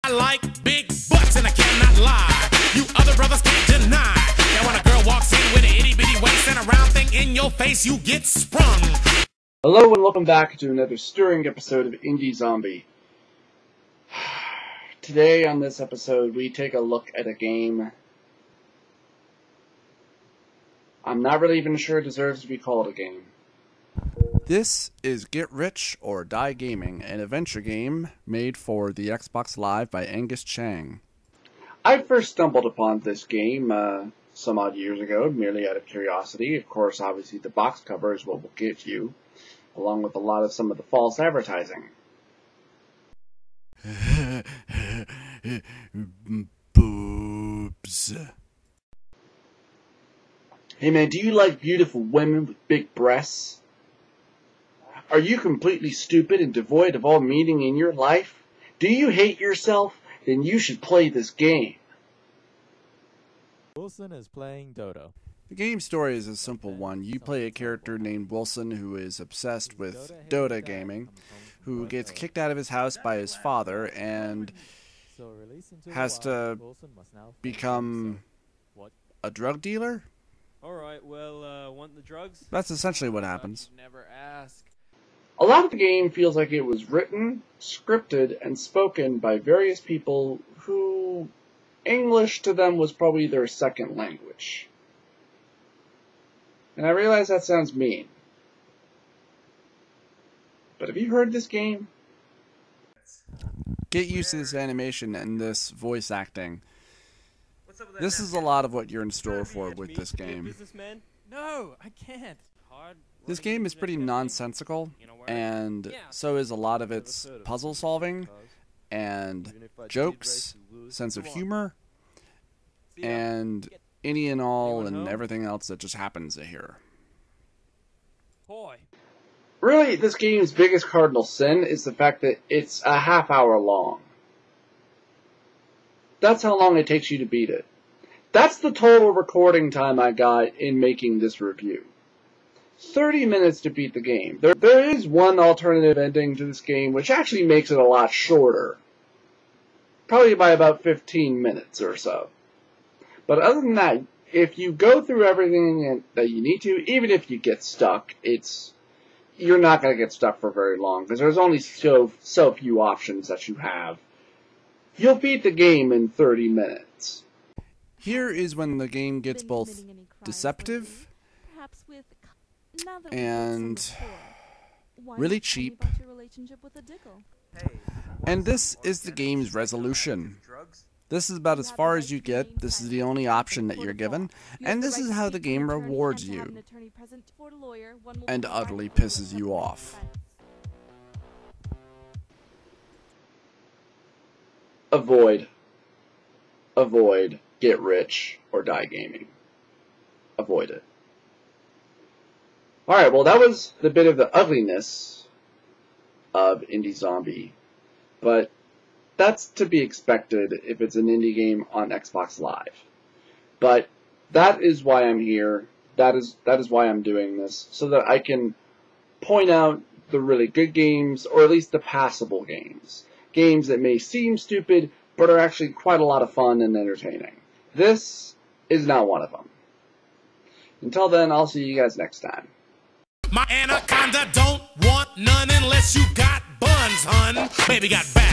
I like big butts and I cannot lie. You other brothers can't deny. Now when a girl walks in with an itty bitty waist and a round thing in your face, you get sprung. Hello and welcome back to another stirring episode of Indie Zombie. Today on this episode we take a look at a game I'm not really even sure it deserves to be called a game. This is Get Rich or Die Gaming, an adventure game made for the Xbox Live by Angus Chang. I first stumbled upon this game some odd years ago, merely out of curiosity. Of course, obviously the box cover is what will get you, along with a lot of some of the false advertising. Boobs. Hey man, do you like beautiful women with big breasts? Are you completely stupid and devoid of all meaning in your life? Do you hate yourself? Then you should play this game. Wilson is playing Dodo. The game story is a simple one. You play a character named Wilson who is obsessed with Dota gaming, who gets kicked out of his house by his father and has to become a drug dealer? Alright, well, want the drugs? That's essentially what happens. Never ask. A lot of the game feels like it was written, scripted, and spoken by various people who English to them was probably their second language. And I realize that sounds mean. But have you heard this game? Get used to this animation and this voice acting. This is a lot of what you're in store for with this game. No, I can't. This game is pretty nonsensical, and so is a lot of its puzzle solving, and jokes, sense of humor, and any and all and everything else that just happens here. Really, this game's biggest cardinal sin is the fact that it's a half hour long. That's how long it takes you to beat it. That's the total recording time I got in making this review. 30 minutes to beat the game. There is one alternative ending to this game which actually makes it a lot shorter. Probably by about 15 minutes or so. But other than that, if you go through everything that you need to, even if you get stuck, you're not going to get stuck for very long because there's only so few options that you have. You'll beat the game in 30 minutes. Here is when the game gets both deceptive and really cheap. And this is the game's resolution. This is about as far as you get. This is the only option that you're given. And this is how the game rewards you and utterly pisses you off. Avoid, get rich, or die gaming. Avoid it. Alright, well that was the bit of the ugliness of Indie Zombie. But that's to be expected if it's an indie game on Xbox Live. But that is why I'm here. That is why I'm doing this. So that I can point out the really good games, or at least the passable games. Games that may seem stupid, but are actually quite a lot of fun and entertaining. This is not one of them. Until then, I'll see you guys next time. My anaconda don't want none unless you got buns, hun. Baby got back.